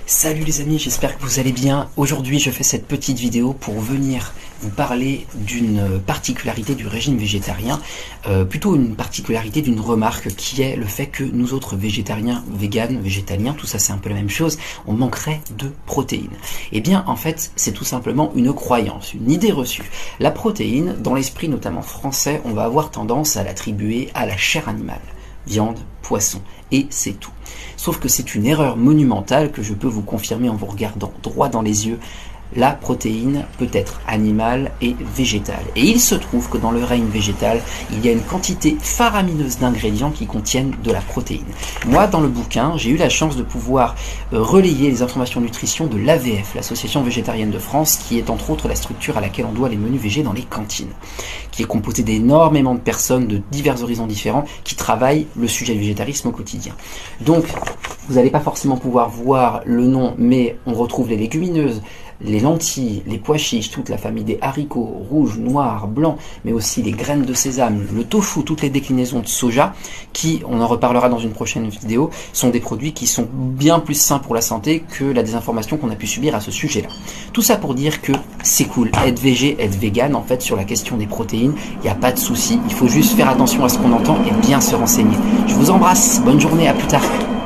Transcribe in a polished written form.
Salut les amis, j'espère que vous allez bien. Aujourd'hui je fais cette petite vidéo pour venir vous parler d'une particularité du régime végétarien, plutôt une particularité d'une remarque qui est le fait que nous autres végétariens, véganes, végétaliens, tout ça c'est un peu la même chose, on manquerait de protéines. Et bien en fait c'est tout simplement une croyance, une idée reçue. La protéine, dans l'esprit notamment français, on va avoir tendance à l'attribuer à la chair animale. Viande, poisson, et c'est tout. Sauf que c'est une erreur monumentale que je peux vous confirmer en vous regardant droit dans les yeux. La protéine peut être animale et végétale. Et il se trouve que dans le règne végétal, il y a une quantité faramineuse d'ingrédients qui contiennent de la protéine. Moi, dans le bouquin, j'ai eu la chance de pouvoir relayer les informations nutrition de l'AVF, l'Association végétarienne de France, qui est entre autres la structure à laquelle on doit les menus végés dans les cantines, qui est composée d'énormément de personnes de divers horizons différents qui travaillent le sujet du végétarisme au quotidien. Donc, vous n'allez pas forcément pouvoir voir le nom, mais on retrouve les légumineuses, les lentilles, les pois chiches, toute la famille des haricots, rouges, noirs, blancs, mais aussi les graines de sésame, le tofu, toutes les déclinaisons de soja, qui, on en reparlera dans une prochaine vidéo, sont des produits qui sont bien plus sains pour la santé que la désinformation qu'on a pu subir à ce sujet-là. Tout ça pour dire que c'est cool, être végé, être vegan, en fait, sur la question des protéines, il n'y a pas de souci, il faut juste faire attention à ce qu'on entend et bien se renseigner. Je vous embrasse, bonne journée, à plus tard.